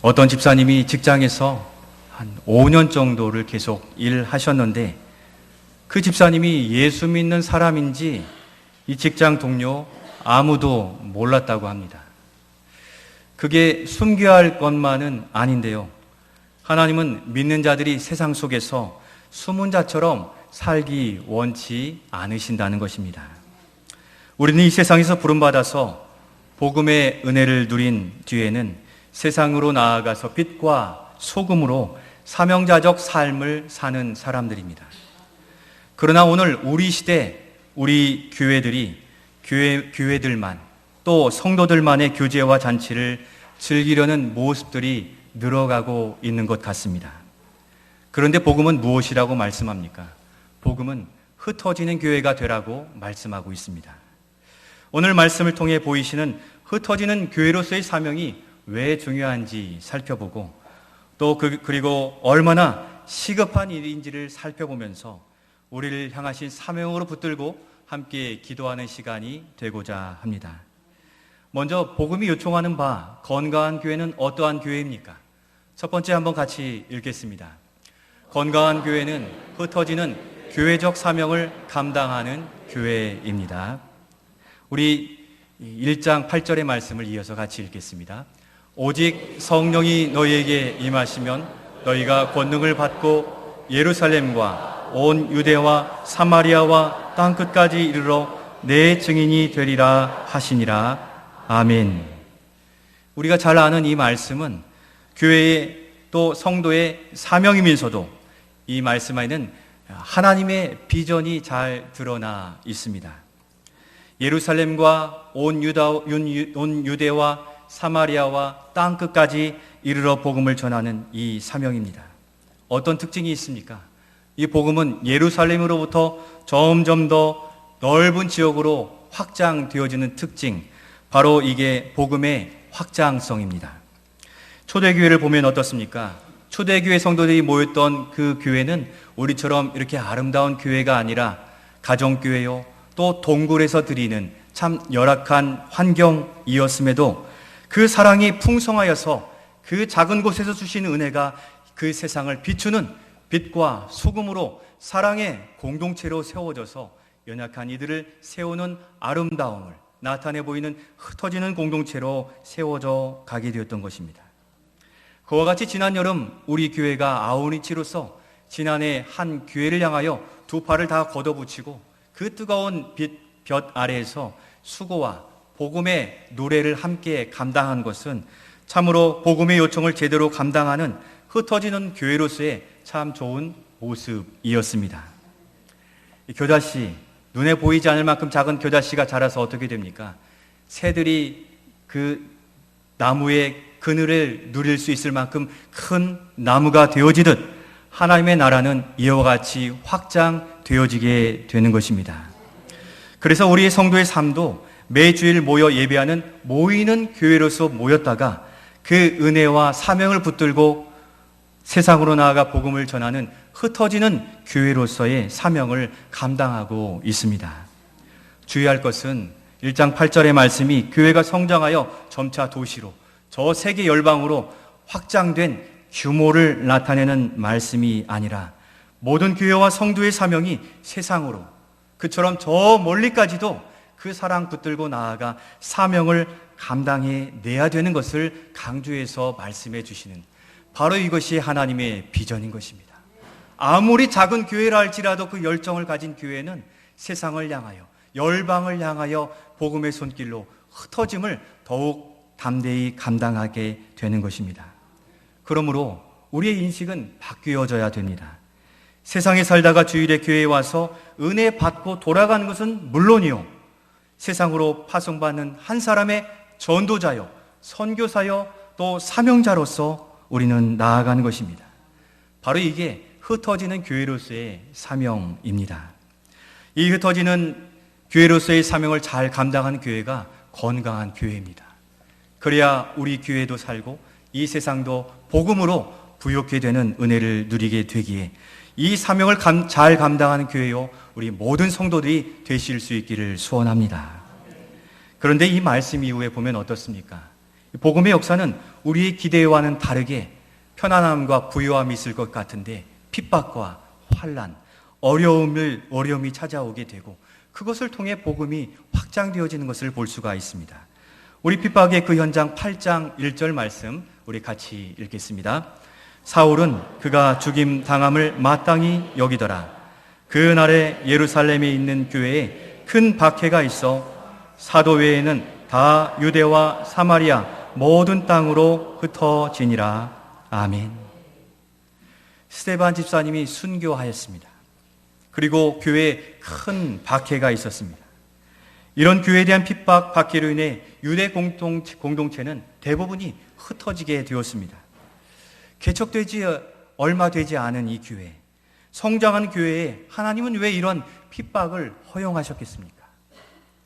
어떤 집사님이 직장에서 한 5년 정도를 계속 일하셨는데 그 집사님이 예수 믿는 사람인지 이 직장 동료 아무도 몰랐다고 합니다. 그게 숨겨야 할 것만은 아닌데요. 하나님은 믿는 자들이 세상 속에서 숨은 자처럼 살기 원치 않으신다는 것입니다. 우리는 이 세상에서 부름받아서 복음의 은혜를 누린 뒤에는 세상으로 나아가서 빛과 소금으로 사명자적 삶을 사는 사람들입니다. 그러나 오늘 우리 시대, 우리 교회들만 또 성도들만의 교제와 잔치를 즐기려는 모습들이 늘어가고 있는 것 같습니다. 그런데 복음은 무엇이라고 말씀합니까? 복음은 흩어지는 교회가 되라고 말씀하고 있습니다. 오늘 말씀을 통해 보이시는 흩어지는 교회로서의 사명이 왜 중요한지 살펴보고 또 그리고 얼마나 시급한 일인지를 살펴보면서 우리를 향하신 사명으로 붙들고 함께 기도하는 시간이 되고자 합니다. 먼저 복음이 요청하는 바 건강한 교회는 어떠한 교회입니까? 첫 번째 한번 같이 읽겠습니다. 건강한 교회는 흩어지는 교회적 사명을 감당하는 교회입니다. 우리 1장 8절의 말씀을 이어서 같이 읽겠습니다. 오직 성령이 너희에게 임하시면 너희가 권능을 받고 예루살렘과 온 유대와 사마리아와 땅끝까지 이르러 내 증인이 되리라 하시니라. 아멘. 우리가 잘 아는 이 말씀은 교회의 또 성도의 사명이면서도 이 말씀 안에는 하나님의 비전이 잘 드러나 있습니다. 예루살렘과 온 유대와 사마리아와 땅끝까지 이르러 복음을 전하는 이 사명입니다. 어떤 특징이 있습니까? 이 복음은 예루살렘으로부터 점점 더 넓은 지역으로 확장되어지는 특징, 바로 이게 복음의 확장성입니다. 초대교회를 보면 어떻습니까? 초대교회 성도들이 모였던 그 교회는 우리처럼 이렇게 아름다운 교회가 아니라 가정교회요, 또 동굴에서 드리는 참 열악한 환경이었음에도 그 사랑이 풍성하여서 그 작은 곳에서 주시는 은혜가 그 세상을 비추는 빛과 소금으로 사랑의 공동체로 세워져서 연약한 이들을 세우는 아름다움을 나타내 보이는 흩어지는 공동체로 세워져 가게 되었던 것입니다. 그와 같이 지난 여름 우리 교회가 아우니치로서 지난해 한 교회를 향하여 두 팔을 다 걷어붙이고 그 뜨거운 볕 아래에서 수고와 복음의 노래를 함께 감당한 것은 참으로 복음의 요청을 제대로 감당하는 흩어지는 교회로서의 참 좋은 모습이었습니다. 겨자씨, 눈에 보이지 않을 만큼 작은 겨자씨가 자라서 어떻게 됩니까? 새들이 그 나무의 그늘을 누릴 수 있을 만큼 큰 나무가 되어지듯 하나님의 나라는 이와 같이 확장되어지게 되는 것입니다. 그래서 우리의 성도의 삶도 매주일 모여 예배하는 모이는 교회로서 모였다가 그 은혜와 사명을 붙들고 세상으로 나아가 복음을 전하는 흩어지는 교회로서의 사명을 감당하고 있습니다. 주의할 것은 1장 8절의 말씀이 교회가 성장하여 점차 도시로 저 세계 열방으로 확장된 규모를 나타내는 말씀이 아니라 모든 교회와 성도의 사명이 세상으로 그처럼 저 멀리까지도 그 사랑 붙들고 나아가 사명을 감당해 내야 되는 것을 강조해서 말씀해 주시는 바로 이것이 하나님의 비전인 것입니다. 아무리 작은 교회라 할지라도 그 열정을 가진 교회는 세상을 향하여 열방을 향하여 복음의 손길로 흩어짐을 더욱 담대히 감당하게 되는 것입니다. 그러므로 우리의 인식은 바뀌어져야 됩니다. 세상에 살다가 주일에 교회에 와서 은혜 받고 돌아가는 것은 물론이요, 세상으로 파송받는 한 사람의 전도자요, 선교사요, 또 사명자로서 우리는 나아가는 것입니다. 바로 이게 흩어지는 교회로서의 사명입니다. 이 흩어지는 교회로서의 사명을 잘 감당하는 교회가 건강한 교회입니다. 그래야 우리 교회도 살고 이 세상도 복음으로 부욕해 되는 은혜를 누리게 되기에 이 사명을 잘 감당하는 교회요, 우리 모든 성도들이 되실 수 있기를 소원합니다. 그런데 이 말씀 이후에 보면 어떻습니까? 복음의 역사는 우리의 기대와는 다르게 편안함과 부유함이 있을 것 같은데 핍박과 환난, 어려움이 찾아오게 되고 그것을 통해 복음이 확장되어지는 것을 볼 수가 있습니다. 우리 핍박의 그 현장 8장 1절 말씀 우리 같이 읽겠습니다. 사울은 그가 죽임 당함을 마땅히 여기더라. 그 날에 예루살렘에 있는 교회에 큰 박해가 있어 사도 외에는 다 유대와 사마리아 모든 땅으로 흩어지니라. 아멘. 스데반 집사님이 순교하였습니다. 그리고 교회에 큰 박해가 있었습니다. 이런 교회에 대한 핍박, 박해로 인해 유대 공동체는 대부분이 흩어지게 되었습니다. 개척되지 얼마 되지 않은 이 교회, 성장한 교회에 하나님은 왜 이런 핍박을 허용하셨겠습니까?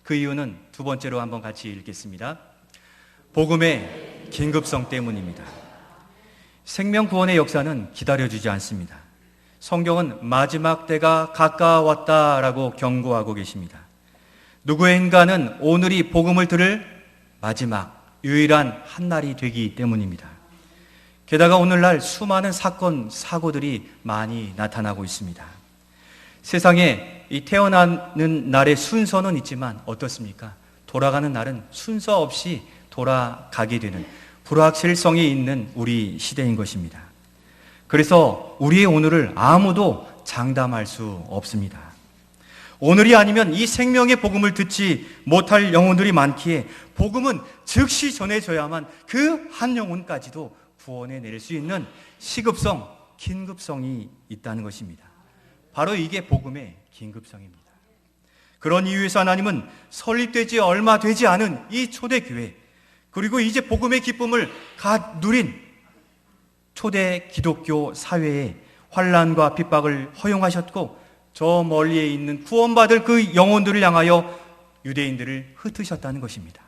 그 이유는 두 번째로 한번 같이 읽겠습니다. 복음의 긴급성 때문입니다. 생명 구원의 역사는 기다려주지 않습니다. 성경은 마지막 때가 가까웠다라고 경고하고 계십니다. 누구인가는 오늘이 복음을 들을 마지막 유일한 한 날이 되기 때문입니다. 게다가 오늘날 수많은 사건, 사고들이 많이 나타나고 있습니다. 세상에 이 태어나는 날의 순서는 있지만 어떻습니까? 돌아가는 날은 순서 없이 돌아가게 되는 불확실성이 있는 우리 시대인 것입니다. 그래서 우리의 오늘을 아무도 장담할 수 없습니다. 오늘이 아니면 이 생명의 복음을 듣지 못할 영혼들이 많기에 복음은 즉시 전해져야만 그 한 영혼까지도 구원해 낼 수 있는 시급성, 긴급성이 있다는 것입니다. 바로 이게 복음의 긴급성입니다. 그런 이유에서 하나님은 설립되지 얼마 되지 않은 이 초대교회, 그리고 이제 복음의 기쁨을 갓 누린 초대 기독교 사회에 환난과 핍박을 허용하셨고 저 멀리에 있는 구원받을 그 영혼들을 향하여 유대인들을 흩으셨다는 것입니다.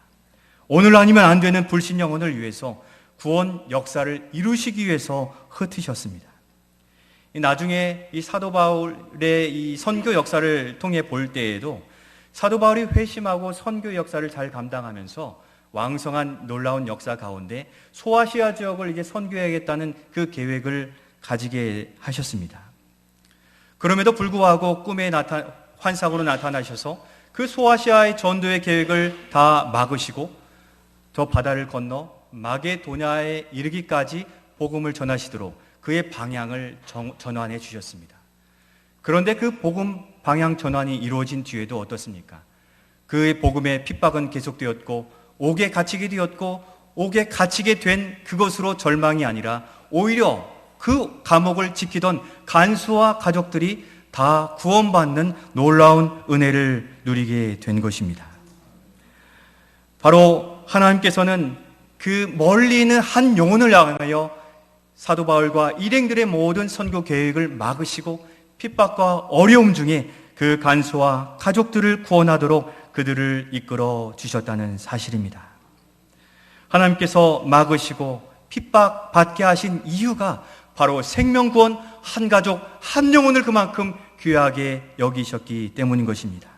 오늘 아니면 안 되는 불신 영혼을 위해서 구원 역사를 이루시기 위해서 흩으셨습니다. 나중에 이 사도 바울의 이 선교 역사를 통해 볼 때에도 사도 바울이 회심하고 선교 역사를 잘 감당하면서 왕성한 놀라운 역사 가운데 소아시아 지역을 이제 선교해야겠다는 그 계획을 가지게 하셨습니다. 그럼에도 불구하고 꿈에 환상으로 나타나셔서 그 소아시아의 전도의 계획을 다 막으시고 저 바다를 건너 마게도냐에 이르기까지 복음을 전하시도록 그의 방향을 전환해 주셨습니다. 그런데 그 복음 방향 전환이 이루어진 뒤에도 어떻습니까? 그의 복음의 핍박은 계속되었고 옥에 갇히게 되었고 옥에 갇히게 된 그것으로 절망이 아니라 오히려 그 감옥을 지키던 간수와 가족들이 다 구원받는 놀라운 은혜를 누리게 된 것입니다. 바로 하나님께서는 그 멀리 있는 한 영혼을 향하여 사도 바울과 일행들의 모든 선교 계획을 막으시고 핍박과 어려움 중에 그 간수와 가족들을 구원하도록 그들을 이끌어 주셨다는 사실입니다. 하나님께서 막으시고 핍박받게 하신 이유가 바로 생명구원 한 가족 한 영혼을 그만큼 귀하게 여기셨기 때문인 것입니다.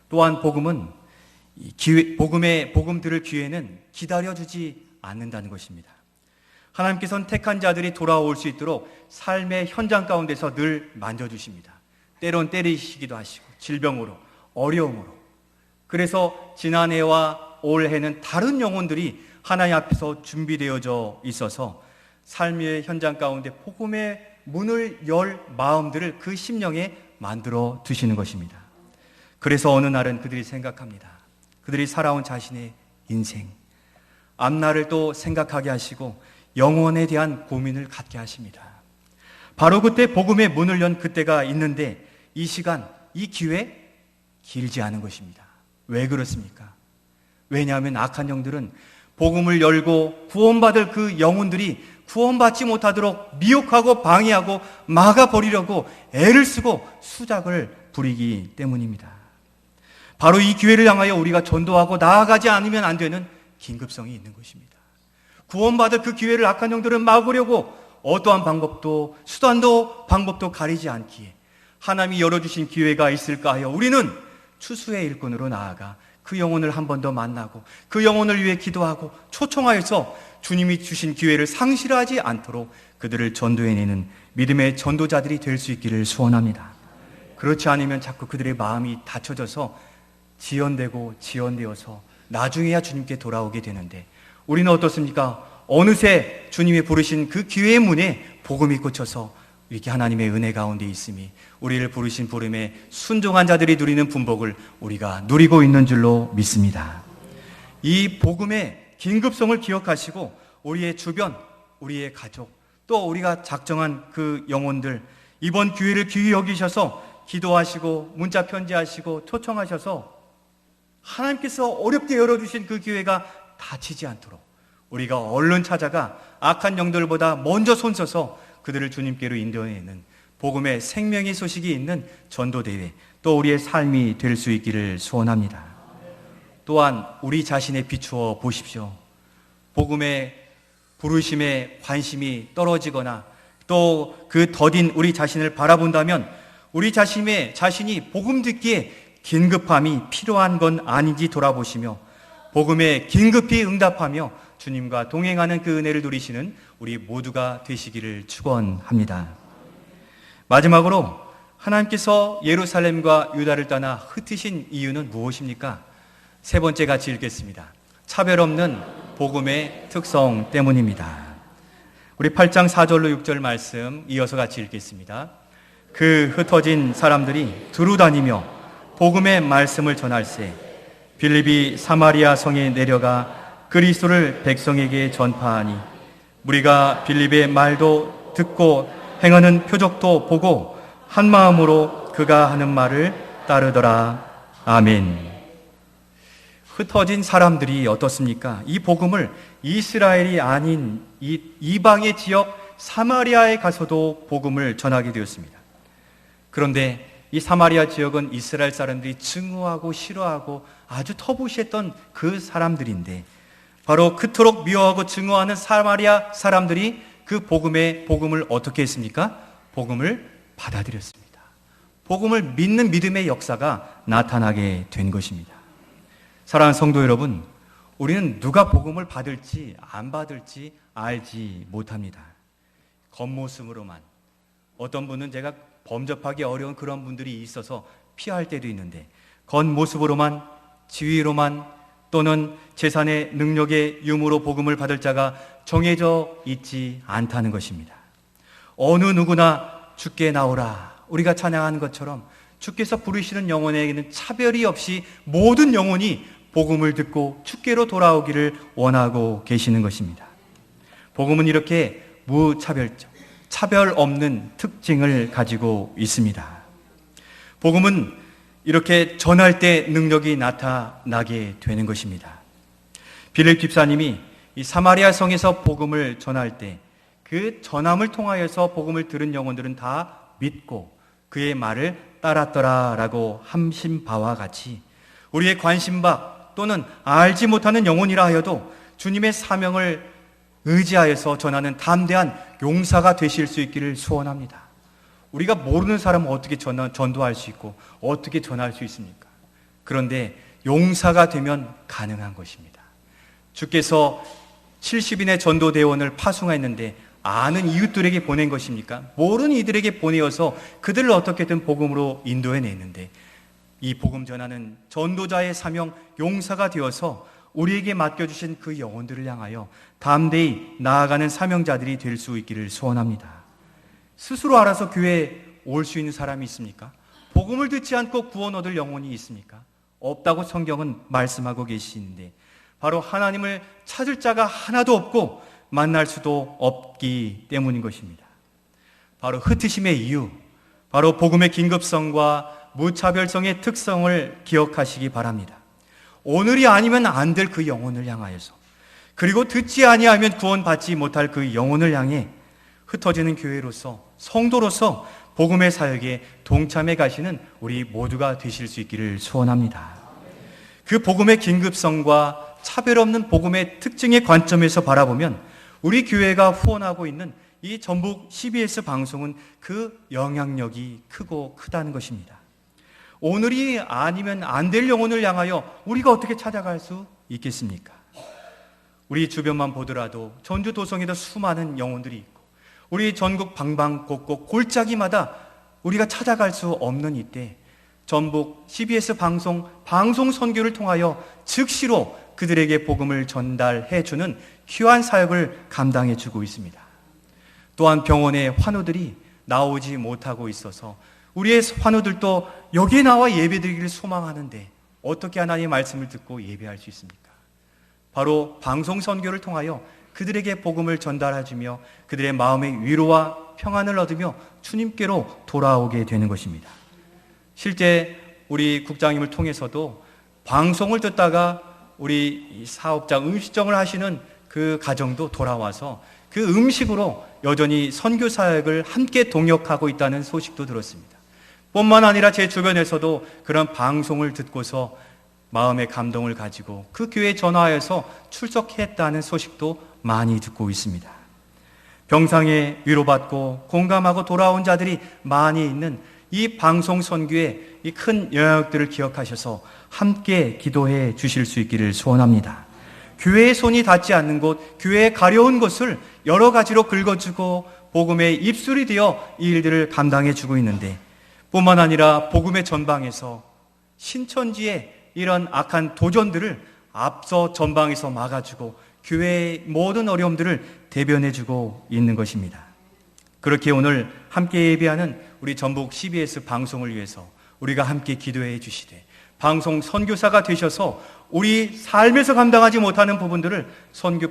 또한 복음 들을 기회는 기다려주지 않는다는 것입니다. 하나님께서는 택한 자들이 돌아올 수 있도록 삶의 현장 가운데서 늘 만져주십니다. 때론 때리시기도 하시고 질병으로, 어려움으로. 그래서 지난해와 올해는 다른 영혼들이 하나님 앞에서 준비되어져 있어서 삶의 현장 가운데 복음의 문을 열 마음들을 그 심령에 만들어 두시는 것입니다. 그래서 어느 날은 그들이 생각합니다. 그들이 살아온 자신의 인생, 앞날을 또 생각하게 하시고 영혼에 대한 고민을 갖게 하십니다. 바로 그때 복음의 문을 연 그때가 있는데 이 시간, 이 기회 길지 않은 것입니다. 왜 그렇습니까? 왜냐하면 악한 영들은 복음을 열고 구원받을 그 영혼들이 구원받지 못하도록 미혹하고 방해하고 막아버리려고 애를 쓰고 수작을 부리기 때문입니다. 바로 이 기회를 향하여 우리가 전도하고 나아가지 않으면 안 되는 긴급성이 있는 것입니다. 구원받을 그 기회를 악한 영들은 막으려고 어떠한 방법도 수단도 방법도 가리지 않기에 하나님이 열어주신 기회가 있을까 하여 우리는 추수의 일꾼으로 나아가 그 영혼을 한 번 더 만나고 그 영혼을 위해 기도하고 초청하여서 주님이 주신 기회를 상실하지 않도록 그들을 전도해내는 믿음의 전도자들이 될 수 있기를 소원합니다. 그렇지 않으면 자꾸 그들의 마음이 닫혀져서 지연되어서 나중에야 주님께 돌아오게 되는데, 우리는 어떻습니까? 어느새 주님이 부르신 그 기회의 문에 복음이 꽂혀서 이렇게 하나님의 은혜 가운데 있음이, 우리를 부르신 부름에 순종한 자들이 누리는 분복을 우리가 누리고 있는 줄로 믿습니다. 이 복음의 긴급성을 기억하시고 우리의 주변, 우리의 가족, 또 우리가 작정한 그 영혼들, 이번 기회를 귀히 여기셔서 기도하시고 문자 편지하시고 초청하셔서 하나님께서 어렵게 열어주신 그 기회가 닫히지 않도록 우리가 얼른 찾아가 악한 영들보다 먼저 손서서 그들을 주님께로 인도해내는 복음의 생명의 소식이 있는 전도대회, 또 우리의 삶이 될 수 있기를 소원합니다. 또한 우리 자신에 비추어 보십시오. 복음의 부르심에 관심이 떨어지거나 또 그 더딘 우리 자신을 바라본다면 우리 자신이 복음 듣기에 긴급함이 필요한 건 아닌지 돌아보시며 복음에 긴급히 응답하며 주님과 동행하는 그 은혜를 누리시는 우리 모두가 되시기를 축원합니다. 마지막으로 하나님께서 예루살렘과 유다를 떠나 흩으신 이유는 무엇입니까? 세 번째 같이 읽겠습니다. 차별 없는 복음의 특성 때문입니다. 우리 8장 4절로 6절 말씀 이어서 같이 읽겠습니다. 그 흩어진 사람들이 두루 다니며 복음의 말씀을 전할세 빌립이 사마리아 성에 내려가 그리스도를 백성에게 전파하니 무리가 빌립의 말도 듣고 행하는 표적도 보고 한 마음으로 그가 하는 말을 따르더라. 아멘. 흩어진 사람들이 어떻습니까? 이 복음을 이스라엘이 아닌 이방의 지역 사마리아에 가서도 복음을 전하게 되었습니다. 그런데 이 사마리아 지역은 이스라엘 사람들이 증오하고 싫어하고 아주 터부시했던 그 사람들인데, 바로 그토록 미워하고 증오하는 사마리아 사람들이 그 복음을 어떻게 했습니까? 복음을 받아들였습니다. 복음을 믿는 믿음의 역사가 나타나게 된 것입니다. 사랑하는 성도 여러분, 우리는 누가 복음을 받을지 안 받을지 알지 못합니다. 겉모습으로만, 어떤 분은 제가 범접하기 어려운 그런 분들이 있어서 피할 때도 있는데, 겉모습으로만, 지위로만 또는 재산의 능력의 유무로 복음을 받을 자가 정해져 있지 않다는 것입니다. 어느 누구나 주께 나오라, 우리가 찬양하는 것처럼 주께서 부르시는 영혼에게는 차별이 없이 모든 영혼이 복음을 듣고 주께로 돌아오기를 원하고 계시는 것입니다. 복음은 이렇게 무차별적, 차별 없는 특징을 가지고 있습니다. 복음은 이렇게 전할 때 능력이 나타나게 되는 것입니다. 빌립 집사님이 이 사마리아 성에서 복음을 전할 때 그 전함을 통하여서 복음을 들은 영혼들은 다 믿고 그의 말을 따랐더라라고 함신 바와 같이 우리의 관심바 또는 알지 못하는 영혼이라 하여도 주님의 사명을 의지하여서 전하는 담대한 용사가 되실 수 있기를 소원합니다. 우리가 모르는 사람은 어떻게 전도할 수 있고 어떻게 전할 수 있습니까? 그런데 용사가 되면 가능한 것입니다. 주께서 70인의 전도대원을 파송했는데 아는 이웃들에게 보낸 것입니까? 모르는 이들에게 보내어서 그들을 어떻게든 복음으로 인도해내는데, 이 복음 전하는 전도자의 사명 용사가 되어서 우리에게 맡겨주신 그 영혼들을 향하여 담대히 나아가는 사명자들이 될 수 있기를 소원합니다. 스스로 알아서 교회에 올 수 있는 사람이 있습니까? 복음을 듣지 않고 구원 얻을 영혼이 있습니까? 없다고 성경은 말씀하고 계시는데, 바로 하나님을 찾을 자가 하나도 없고 만날 수도 없기 때문인 것입니다. 바로 흩으심의 이유, 바로 복음의 긴급성과 무차별성의 특성을 기억하시기 바랍니다. 오늘이 아니면 안 될 그 영혼을 향하여서, 그리고 듣지 아니하면 구원받지 못할 그 영혼을 향해 흩어지는 교회로서, 성도로서 복음의 사역에 동참해 가시는 우리 모두가 되실 수 있기를 소원합니다. 그 복음의 긴급성과 차별 없는 복음의 특징의 관점에서 바라보면 우리 교회가 후원하고 있는 이 전북 CBS 방송은 그 영향력이 크다는 것입니다. 오늘이 아니면 안 될 영혼을 향하여 우리가 어떻게 찾아갈 수 있겠습니까? 우리 주변만 보더라도 전주 도성에도 수많은 영혼들이 있고 우리 전국 방방곡곡 골짜기마다 우리가 찾아갈 수 없는 이때 전북 CBS 방송 선교를 통하여 즉시로 그들에게 복음을 전달해 주는 귀한 사역을 감당해 주고 있습니다. 또한 병원의 환우들이 나오지 못하고 있어서 우리의 환우들도 여기에 나와 예배드리기를 소망하는데 어떻게 하나님의 말씀을 듣고 예배할 수 있습니까? 바로 방송 선교를 통하여 그들에게 복음을 전달해 주며 그들의 마음의 위로와 평안을 얻으며 주님께로 돌아오게 되는 것입니다. 실제 우리 국장님을 통해서도 방송을 듣다가 우리 사업자 음식점을 하시는 그 가정도 돌아와서 그 음식으로 여전히 선교 사역을 함께 동역하고 있다는 소식도 들었습니다. 뿐만 아니라 제 주변에서도 그런 방송을 듣고서 마음의 감동을 가지고 그 교회에 전화해서 출석했다는 소식도 많이 듣고 있습니다. 병상에 위로받고 공감하고 돌아온 자들이 많이 있는 이 방송 선교의 이 큰 영향력들을 기억하셔서 함께 기도해 주실 수 있기를 소원합니다. 교회의 손이 닿지 않는 곳, 교회에 가려운 곳을 여러 가지로 긁어주고 복음의 입술이 되어 이 일들을 감당해 주고 있는데 뿐만 아니라 복음의 전방에서 신천지의 이런 악한 도전들을 앞서 전방에서 막아주고 교회의 모든 어려움들을 대변해주고 있는 것입니다. 그렇게 오늘 함께 예배하는 우리 전북 CBS 방송을 위해서 우리가 함께 기도해 주시되 방송 선교사가 되셔서 우리 삶에서 감당하지 못하는 부분들을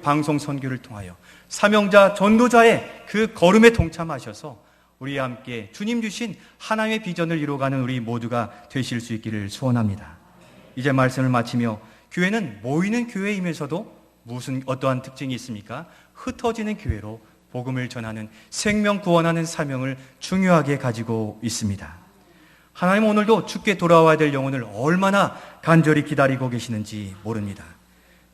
방송 선교를 통하여 사명자 전도자의 그 걸음에 동참하셔서 우리와 함께 주님 주신 하나님의 비전을 이루어가는 우리 모두가 되실 수 있기를 소원합니다. 이제 말씀을 마치며 교회는 모이는 교회이면서도 어떠한 특징이 있습니까? 흩어지는 교회로 복음을 전하는 생명 구원하는 사명을 중요하게 가지고 있습니다. 하나님 오늘도 주께 돌아와야 될 영혼을 얼마나 간절히 기다리고 계시는지 모릅니다.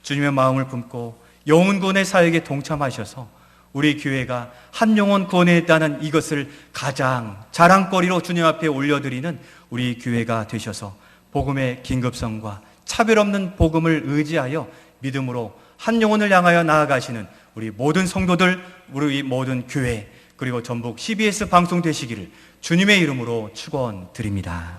주님의 마음을 품고 영혼 구원의 사역에 동참하셔서 우리 교회가 한 영혼 구원했다는 이것을 가장 자랑거리로 주님 앞에 올려드리는 우리 교회가 되셔서 복음의 긴급성과 차별 없는 복음을 의지하여 믿음으로 한 영혼을 향하여 나아가시는 우리 모든 성도들, 우리 모든 교회, 그리고 전북 CBS 방송 되시기를 주님의 이름으로 축원드립니다.